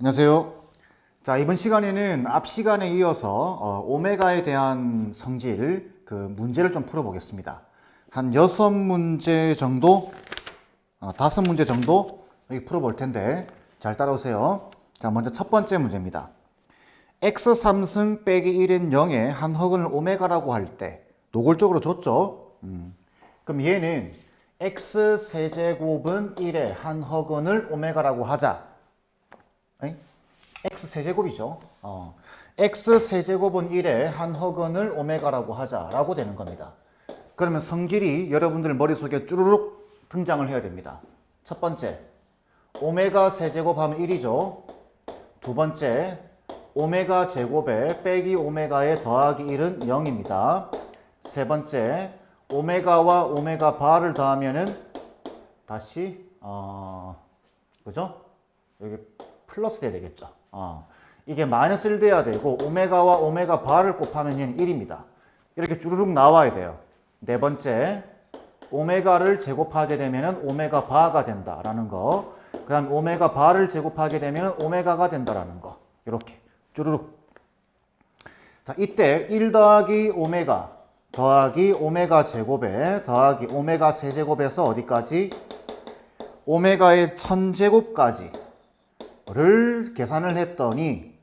안녕하세요. 자, 이번 시간에는 앞 시간에 이어서 오메가에 대한 성질 문제를 좀 풀어보겠습니다. 한 6문제 정도, 5문제 정도 여기 풀어볼 텐데 잘 따라오세요. 자, 먼저 첫 번째 문제입니다. x 3승 빼기 1은 0에 한 허근을 오메가라고 할 때 노골적으로 줬죠. 그럼 얘는 x 세제곱은 1에 한 허근을 오메가라고 하자. x 세제곱이죠. x 세제곱은 1에 한 허근을 오메가라고 하자라고 되는 겁니다. 그러면 성질이 여러분들 머릿속에 쭈루룩 등장을 해야 됩니다. 첫 번째, 오메가 세제곱 하면 1이죠. 두 번째, 오메가 제곱에 빼기 오메가에 더하기 1은 0입니다. 세 번째, 오메가와 오메가 바를 더하면은 다시 그죠? 여기 플러스 돼야 되겠죠. 이게 마이너스 1 돼야 되고 오메가와 오메가 바를 곱하면 얘는 1입니다. 이렇게 쭈루룩 나와야 돼요. 네 번째, 오메가를 제곱하게 되면 오메가 바가 된다라는 거. 그 다음 오메가 바를 제곱하게 되면 오메가가 된다라는 거. 이렇게 쭈루룩. 자, 이때 1 더하기 오메가 더하기 오메가 제곱에 더하기 오메가 세제곱에서 어디까지? 오메가의 1000제곱까지 를 계산을 했더니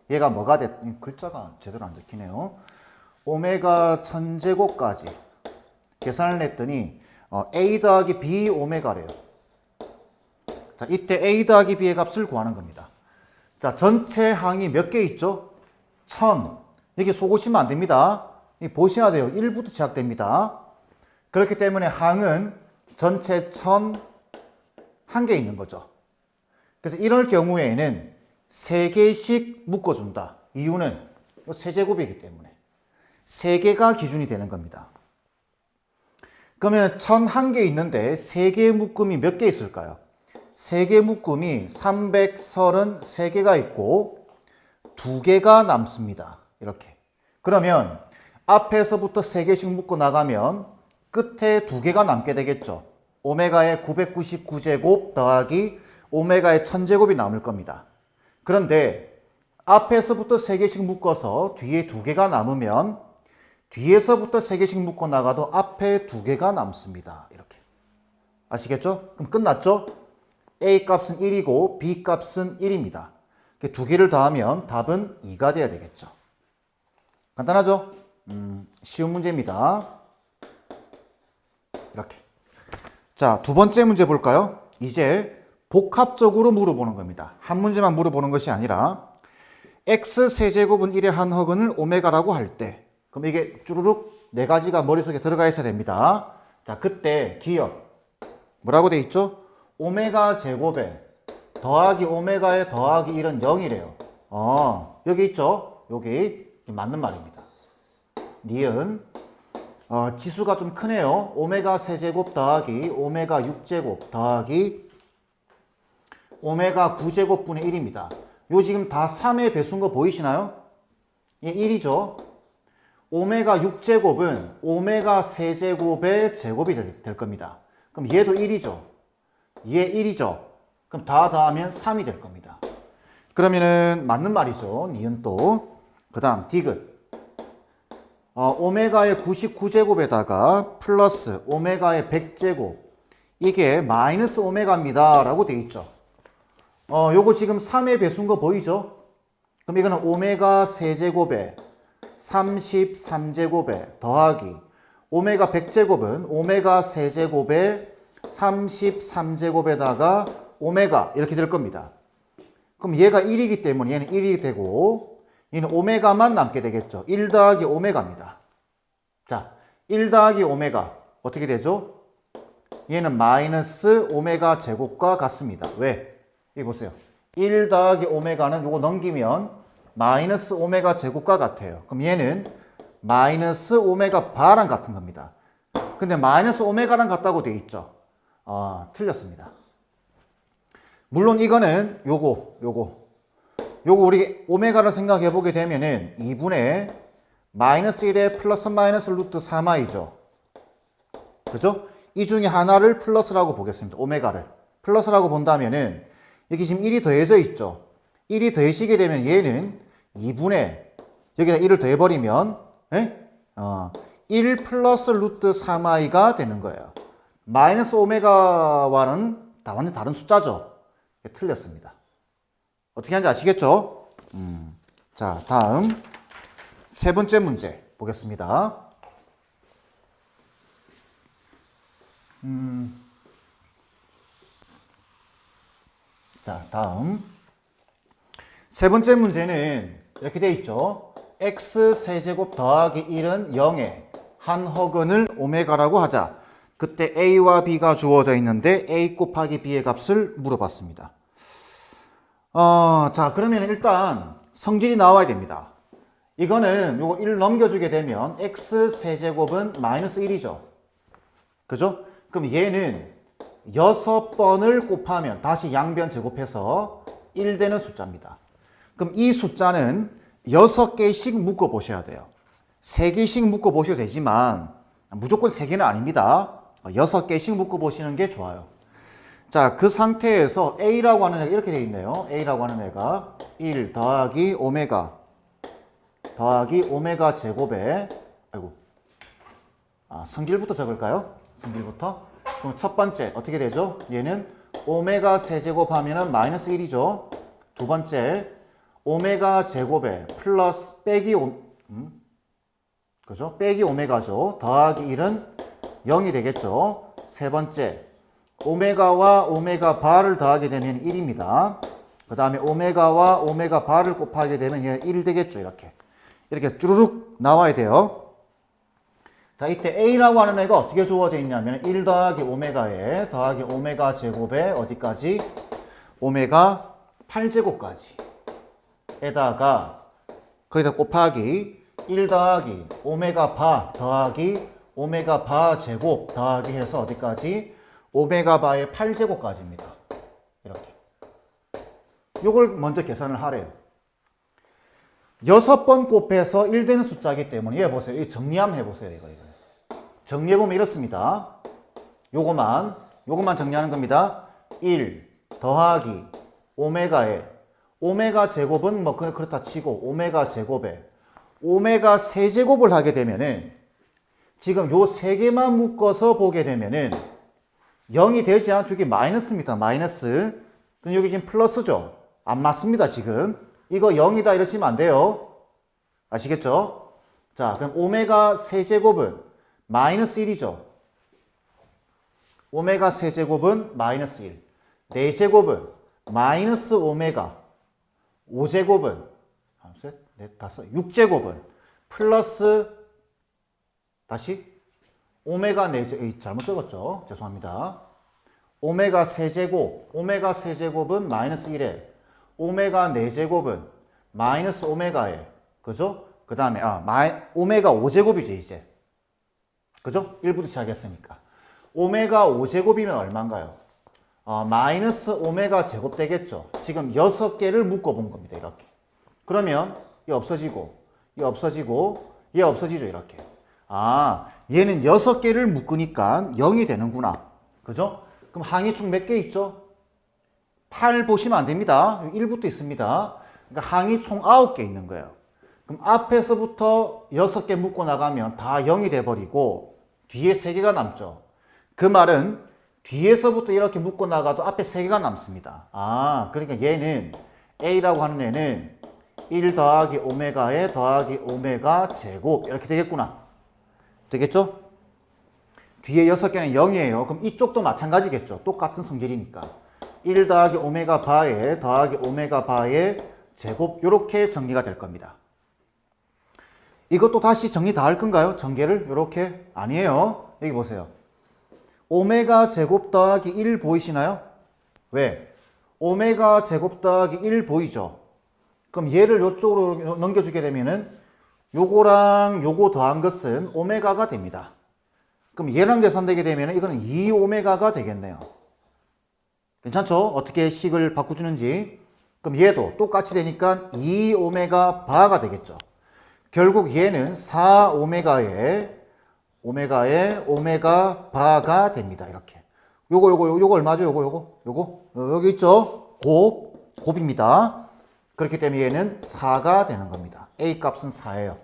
얘가 뭐가 됐, 글자가 제대로 안 적히네요. 오메가 1000제곱까지 계산을 했더니 a 더하기 b 오메가래요. 자, 이때 a 더하기 b의 값을 구하는 겁니다. 자, 전체 항이 몇 개 있죠? 1000. 여기 속으시면 안 됩니다. 보셔야 돼요. 1부터 시작됩니다. 그렇기 때문에 항은 전체 1000 한 개 있는 거죠. 그래서 이럴 경우에는 3개씩 묶어준다. 이유는 세제곱이기 때문에 3개가 기준이 되는 겁니다. 그러면 1001개 있는데 3개의 묶음이 몇 개 있을까요? 3개 묶음이 333개가 있고 2개가 남습니다. 이렇게. 그러면 앞에서부터 3개씩 묶어 나가면 끝에 2개가 남게 되겠죠. 오메가의 999제곱 더하기 오메가의 1000제곱이 남을 겁니다. 그런데 앞에서부터 3개씩 묶어서 뒤에 2개가 남으면 뒤에서부터 3개씩 묶어 나가도 앞에 2개가 남습니다. 이렇게. 아시겠죠? 그럼 끝났죠? A 값은 1이고 B 값은 1입니다. 2개를 더하면 답은 2가 돼야 되겠죠. 간단하죠? 쉬운 문제입니다. 이렇게. 자, 두 번째 문제 볼까요? 이제 복합적으로 물어보는 겁니다. 한 문제만 물어보는 것이 아니라 x 세제곱은 1의 한 허근을 오메가라고 할 때 그럼 이게 쭈루룩 4가지가 머릿속에 들어가 있어야 됩니다. 자, 그때 기억 뭐라고 돼 있죠? 오메가 제곱에 더하기 오메가에 더하기 1은 0이래요. 여기 있죠? 여기 맞는 말입니다. 니은 지수가 좀 크네요. 오메가 세제곱 더하기 오메가 6제곱 더하기 오메가 9제곱분의 1입니다. 요 지금 다 3의 배수인 거 보이시나요? 예, 1이죠. 오메가 6제곱은 오메가 세제곱의 제곱이 될 겁니다. 그럼 얘도 1이죠. 얘 1이죠. 그럼 다 더하면 3이 될 겁니다. 그러면은 맞는 말이죠. 니은 또. 그 다음 디귿. 오메가의 99제곱에다가 플러스 오메가의 100제곱. 이게 마이너스 오메가입니다. 라고 돼 있죠. 요거 지금 3의 배수인 거 보이죠? 그럼 이거는 오메가 세제곱에 33제곱에 더하기 오메가 100제곱은 오메가 세제곱에 33제곱에다가 오메가 이렇게 될 겁니다. 그럼 얘가 1이기 때문에 얘는 1이 되고 얘는 오메가만 남게 되겠죠. 1 더하기 오메가입니다. 자, 1 더하기 오메가 어떻게 되죠? 얘는 마이너스 오메가 제곱과 같습니다. 왜? 여기 보세요. 1 더하기 오메가는 요거 넘기면 마이너스 오메가 제곱과 같아요. 그럼 얘는 마이너스 오메가 바랑 같은 겁니다. 근데 마이너스 오메가랑 같다고 돼 있죠. 틀렸습니다. 물론 이거는 요거 우리 오메가를 생각해 보게 되면은 2분의 마이너스 1에 플러스 마이너스 루트 3i죠. 그죠? 이 중에 하나를 플러스라고 보겠습니다. 오메가를. 플러스라고 본다면은 여기 지금 1이 더해져 있죠. 1이 더해지게 되면 얘는 2분의 여기다 1을 더해버리면 1 플러스 루트 3i가 되는 거예요. 마이너스 오메가와는 완전 다른 숫자죠. 틀렸습니다. 어떻게 하는지 아시겠죠? 자, 다음 세 번째 문제 보겠습니다. 자, 다음 세 번째 문제는 이렇게 되어 있죠. x 세제곱 더하기 1은 0에 한 허근을 오메가라고 하자. 그때 a와 b가 주어져 있는데 a 곱하기 b의 값을 물어봤습니다. 자, 그러면 일단 성질이 나와야 됩니다. 이거는 요거 1 넘겨주게 되면 x 세제곱은 마이너스 1이죠. 그죠? 그럼 얘는 6번을 곱하면 다시 양변 제곱해서 1 되는 숫자입니다. 그럼 이 숫자는 6개씩 묶어 보셔야 돼요. 3개씩 묶어 보셔도 되지만 무조건 3개는 아닙니다. 6개씩 묶어 보시는 게 좋아요. 자, 그 상태에서 a라고 하는 애가 이렇게 되어 있네요. a라고 하는 애가 1 더하기 오메가 제곱에 성질부터 적을까요? 성질부터. 그럼 첫 번째 어떻게 되죠? 얘는 오메가 세제곱 하면은 마이너스 1이죠. 두 번째 오메가 제곱에 플러스 빼기 그죠? 빼기 오메가죠. 더하기 1은 0이 되겠죠. 세 번째 오메가와 오메가 바를 더하게 되면 1입니다. 그 다음에 오메가와 오메가 바를 곱하게 되면 얘 1 되겠죠. 이렇게 쭈루룩 나와야 돼요. 자, 이때 a라고 하는 애가 어떻게 주어져 있냐면 1 더하기 오메가에 더하기 오메가 제곱에 어디까지? 오메가 8제곱까지 에다가 거기다 곱하기 1 더하기 오메가 바 더하기 오메가 바 제곱 더하기 해서 어디까지? 오메가 바의 8제곱까지입니다. 이렇게. 요걸 먼저 계산을 하래요. 6번 곱해서 1 되는 숫자이기 때문에 얘 보세요. 이 정리 한번 해보세요. 이거. 정리해보면 이렇습니다. 요거만 정리하는 겁니다. 1 더하기 오메가에 오메가 제곱은 뭐 그렇다 치고 오메가 제곱에 오메가 세제곱을 하게 되면은 지금 요 세 개만 묶어서 보게 되면은 0이 되지 않죠. 이게 마이너스입니다. 마이너스. 그럼 여기 지금 플러스죠. 안 맞습니다. 지금. 이거 0이다 이러시면 안 돼요. 아시겠죠? 자, 그럼 오메가 세제곱은 마이너스 1이죠. 오메가 세제곱은 마이너스 1. 4제곱은 마이너스 오메가. 5제곱은 6제곱은 플러스 다시 오메가 4제곱. 잘못 적었죠. 죄송합니다. 오메가 세제곱. 오메가 세제곱은 마이너스 1에 오메가 4제곱은 마이너스 오메가에 그죠? 그 다음에 오메가 5제곱이죠 이제. 그죠? 1부터 시작했으니까. 오메가 5제곱이면 얼마인가요? 마이너스 오메가 제곱 되겠죠. 지금 6개를 묶어본 겁니다. 이렇게. 그러면 얘 없어지고 얘 없어지고 얘 없어지죠. 이렇게. 얘는 6개를 묶으니까 0이 되는구나. 그죠? 그럼 항의축 몇 개 있죠? 8 보시면 안 됩니다. 1부터 있습니다. 그러니까 항이 총 9개 있는 거예요. 그럼 앞에서부터 6개 묶고 나가면 다 0이 돼버리고 뒤에 3개가 남죠. 그 말은 뒤에서부터 이렇게 묶고 나가도 앞에 3개가 남습니다. 그러니까 얘는 A라고 하는 애는 1 더하기 오메가에 더하기 오메가 제곱 이렇게 되겠구나. 되겠죠? 뒤에 6개는 0이에요. 그럼 이쪽도 마찬가지겠죠. 똑같은 성질이니까. 1 더하기 오메가 바에 더하기 오메가 바의 제곱 이렇게 정리가 될 겁니다. 이것도 다시 정리 다 할 건가요? 전개를 이렇게? 아니에요. 여기 보세요. 오메가 제곱 더하기 1 보이시나요? 왜? 오메가 제곱 더하기 1 보이죠? 그럼 얘를 이쪽으로 넘겨주게 되면은 요거랑 요거 더한 것은 오메가가 됩니다. 그럼 얘랑 계산되게 되면은 이거는 2오메가가 되겠네요. 괜찮죠? 어떻게 식을 바꿔주는지. 그럼 얘도 똑같이 되니까 2오메가 바가 되겠죠. 결국 얘는 4오메가의 오메가 바가 됩니다. 이렇게. 요거 얼마죠? 요거 여기 있죠? 곱입니다. 그렇기 때문에 얘는 4가 되는 겁니다. A 값은 4예요.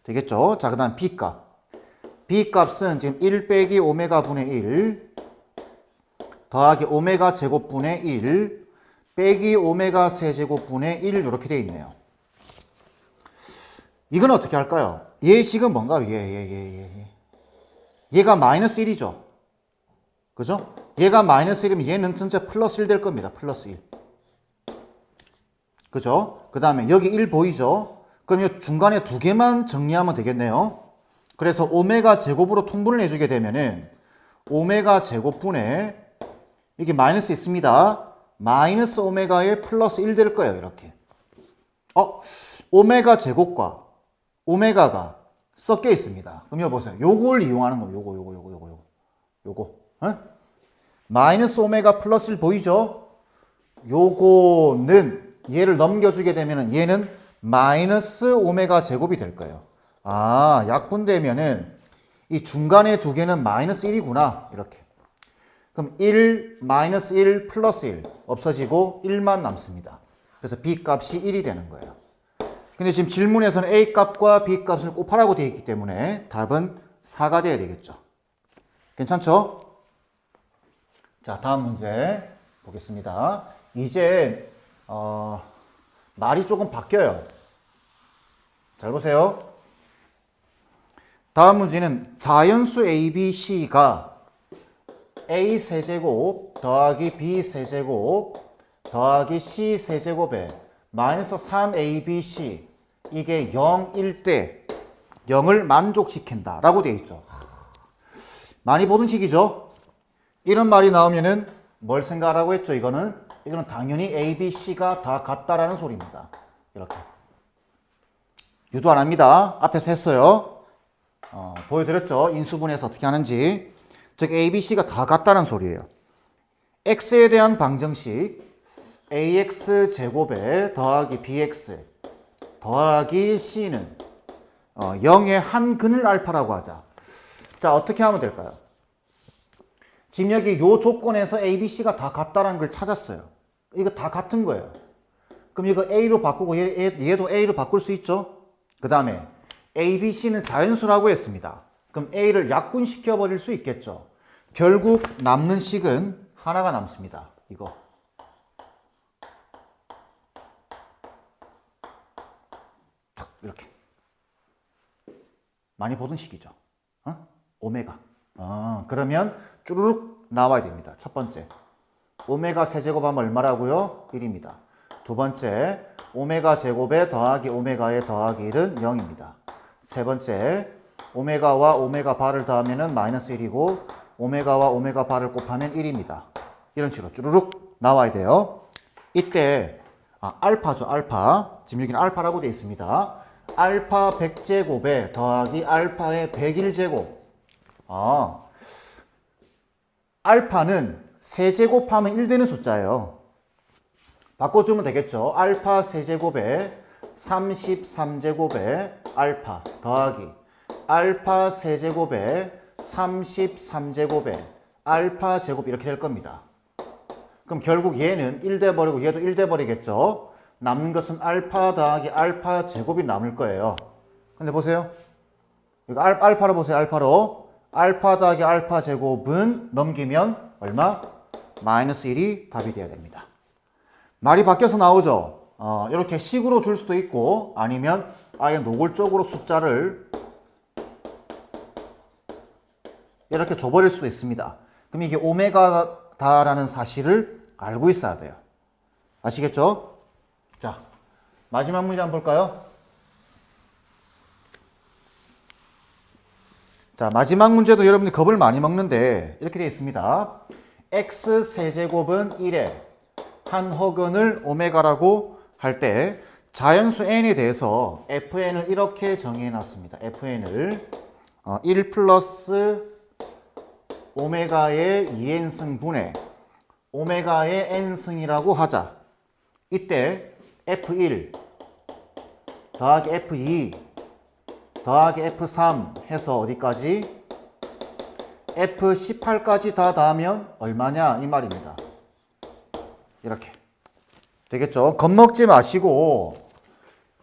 되겠죠? 자, 그 다음 B 값. B 값은 지금 1 빼기 오메가 분의 1 더하기 오메가 제곱분의 1 빼기 오메가 세제곱분의 1 이렇게 돼 있네요. 이건 어떻게 할까요? 얘 식은 뭔가요? 얘가 마이너스 1이죠. 그죠? 얘가 마이너스 1이면 얘는 전체 플러스 1 될 겁니다. 플러스 1. 그죠? 그 다음에 여기 1 보이죠? 그럼 이 중간에 두 개만 정리하면 되겠네요. 그래서 오메가 제곱으로 통분을 해주게 되면은 오메가 제곱분에 이게 마이너스 있습니다. 마이너스 오메가에 플러스 1 될 거예요. 이렇게. 오메가 제곱과 오메가가 섞여 있습니다. 그럼 여기 보세요. 요걸 이용하는 겁니다. 요거. 마이너스 오메가 플러스 1 보이죠? 요거는 얘를 넘겨주게 되면은 얘는 마이너스 오메가 제곱이 될 거예요. 아, 약분되면은 이 중간에 두 개는 마이너스 1이구나. 이렇게. 그럼 1, 마이너스 1, 플러스 1 없어지고 1만 남습니다. 그래서 B 값이 1이 되는 거예요. 근데 지금 질문에서는 A 값과 B 값을 곱하라고 되어 있기 때문에 답은 4가 돼야 되겠죠. 괜찮죠? 자, 다음 문제 보겠습니다. 이제 말이 조금 바뀌어요. 잘 보세요. 다음 문제는 자연수 A, B, C가 A 세제곱 더하기 B 세제곱 더하기 C 세제곱에 마이너스 3ABC 이게 0일 때 0을 만족시킨다 라고 되어 있죠. 많이 보던 식이죠. 이런 말이 나오면은 뭘 생각하라고 했죠? 이거는 당연히 A, B, C가 다 같다라는 소리입니다. 이렇게. 유도 안 합니다. 앞에서 했어요. 보여드렸죠? 인수분해서 어떻게 하는지. 즉 A, B, C가 다 같다는 소리예요. X에 대한 방정식 AX 제곱에 더하기 BX 더하기 C는 0의 한 근을 알파라고 하자. 자, 어떻게 하면 될까요? 지금 여기 요 조건에서 A, B, C가 다 같다라는 걸 찾았어요. 이거 다 같은 거예요. 그럼 이거 A로 바꾸고 얘도 A로 바꿀 수 있죠? 그 다음에 A, B, C는 자연수라고 했습니다. 그럼 A를 약분시켜 버릴 수 있겠죠. 결국 남는 식은 하나가 남습니다. 이거. 이렇게. 많이 보던 식이죠. 오메가. 그러면 쭈루룩 나와야 됩니다. 첫 번째. 오메가 세제곱하면 얼마라고요? 1입니다. 두 번째. 오메가 제곱에 더하기 오메가에 더하기 1은 0입니다. 세 번째. 오메가와 오메가 바를 더하면 마이너스 1이고 오메가와 오메가 바를 곱하면 1입니다. 이런 식으로 쭈루룩 나와야 돼요. 이때 알파죠. 알파. 지금 여기는 알파라고 되어 있습니다. 알파 100제곱에 더하기 알파의 101제곱. 알파는 세제곱하면 1 되는 숫자예요. 바꿔주면 되겠죠. 알파 세제곱에 33제곱에 알파 더하기 알파 세제곱에 33제곱에 알파 제곱 이렇게 될 겁니다. 그럼 결국 얘는 1 돼버리고 얘도 1 돼버리겠죠. 남는 것은 알파 더하기 알파 제곱이 남을 거예요. 근데 보세요. 이거 알파로 보세요. 알파로. 알파 더하기 알파 제곱은 넘기면 얼마? 마이너스 1이 답이 돼야 됩니다. 말이 바뀌어서 나오죠. 이렇게 식으로 줄 수도 있고 아니면 아예 노골적으로 숫자를 이렇게 줘버릴 수도 있습니다. 그럼 이게 오메가다라는 사실을 알고 있어야 돼요. 아시겠죠? 자, 마지막 문제 한번 볼까요? 자, 마지막 문제도 여러분들이 겁을 많이 먹는데 이렇게 되어 있습니다. x 세제곱은 1에 한 허근을 오메가라고 할 때 자연수 n에 대해서 fn을 이렇게 정의해 놨습니다. fn을 1 플러스 오메가의 2n승 분의 오메가의 n승이라고 하자. 이때 F1 더하기 F2 더하기 F3 해서 어디까지? F18까지 다 더하면 얼마냐? 이 말입니다. 이렇게. 되겠죠? 겁먹지 마시고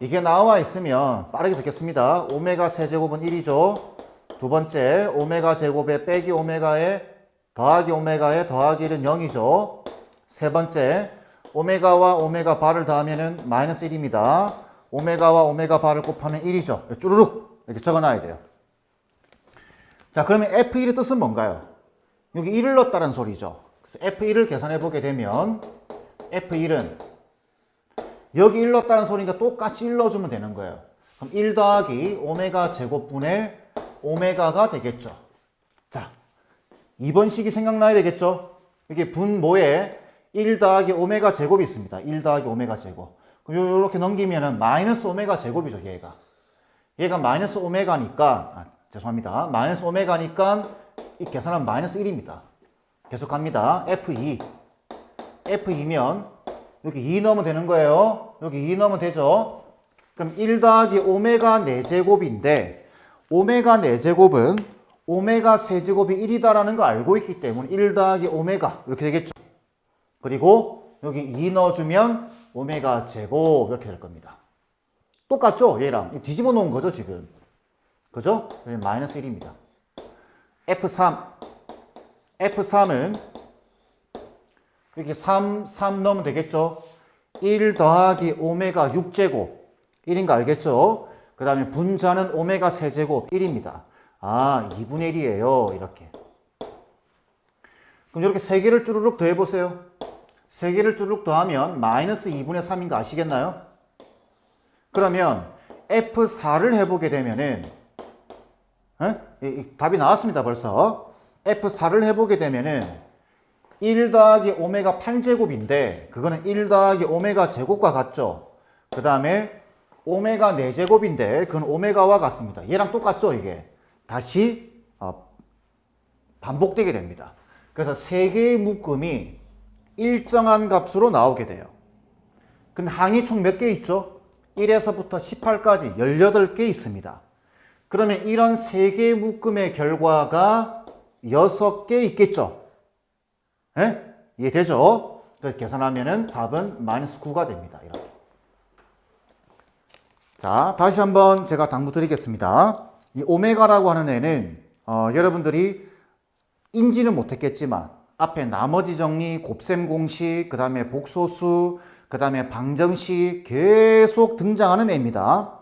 이게 나와 있으면 빠르게 적겠습니다. 오메가 세제곱은 1이죠. 두 번째, 오메가 제곱에 빼기 오메가에 더하기 오메가에 더하기 1은 0이죠. 세 번째, 오메가와 오메가 바를 더하면은 마이너스 1입니다. 오메가와 오메가 바를 곱하면 1이죠. 쭈루룩 이렇게 적어놔야 돼요. 자, 그러면 F1의 뜻은 뭔가요? 여기 1을 넣었다는 소리죠. 그래서 F1을 계산해 보게 되면 F1은 여기 1 넣었다는 소리니까 똑같이 1 넣어주면 되는 거예요. 그럼 1 더하기 오메가 제곱분의 오메가가 되겠죠. 자, 2번 식이 생각나야 되겠죠? 이게 분모에 1 더하기 오메가 제곱이 있습니다. 1 더하기 오메가 제곱. 그럼 이렇게 넘기면은 마이너스 오메가 제곱이죠, 얘가. 얘가 마이너스 오메가니까, 죄송합니다. 마이너스 오메가니까 이 계산하면 마이너스 1입니다. 계속 갑니다. F2. F2면 여기 2 넣으면 되는 거예요. 여기 2 넣으면 되죠. 그럼 1 더하기 오메가 4제곱인데 오메가 4제곱은 오메가 세제곱이 1이다라는 거 알고 있기 때문에 1 더하기 오메가 이렇게 되겠죠. 그리고 여기 2 넣어주면 오메가 제곱 이렇게 될 겁니다. 똑같죠? 얘랑 뒤집어 놓은 거죠 지금. 그죠? 마이너스 1입니다. F3. F3은 이렇게 3 넣으면 되겠죠? 1 더하기 오메가 6제곱 1인 거 알겠죠? 그 다음에 분자는 오메가 세제곱 1입니다. 아, 2분의 1이에요. 이렇게. 그럼 이렇게 3개를 쭈르륵 더해보세요. 3개를 쭈르륵 더하면 마이너스 2분의 3인 거 아시겠나요? 그러면 F4를 해보게 되면은 답이 나왔습니다. 벌써. F4를 해보게 되면은 1 더하기 오메가 8제곱인데 그거는 1 더하기 오메가 제곱과 같죠. 그 다음에 오메가 4제곱인데 그건 오메가와 같습니다. 얘랑 똑같죠 이게. 다시 반복되게 됩니다. 그래서 3개의 묶음이 일정한 값으로 나오게 돼요. 근데 항이 총 몇 개 있죠? 1에서부터 18까지 18개 있습니다. 그러면 이런 3개의 묶음의 결과가 6개 있겠죠? 네? 이해되죠? 그래서 계산하면은 답은 마이너스 9가 됩니다. 이렇게. 자, 다시 한번 제가 당부 드리겠습니다. 이 오메가라고 하는 애는 여러분들이 인지는 못했겠지만 앞에 나머지 정리, 곱셈 공식, 그 다음에 복소수, 그 다음에 방정식 계속 등장하는 애입니다.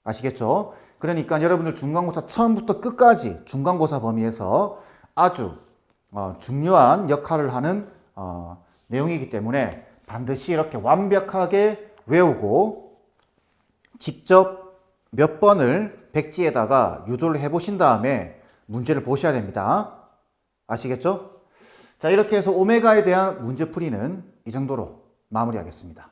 아시겠죠? 그러니까 여러분들 중간고사 처음부터 끝까지 중간고사 범위에서 아주 중요한 역할을 하는 내용이기 때문에 반드시 이렇게 완벽하게 외우고 직접 몇 번을 백지에다가 유도를 해보신 다음에 문제를 보셔야 됩니다. 아시겠죠? 자, 이렇게 해서 오메가에 대한 문제풀이는 이 정도로 마무리하겠습니다.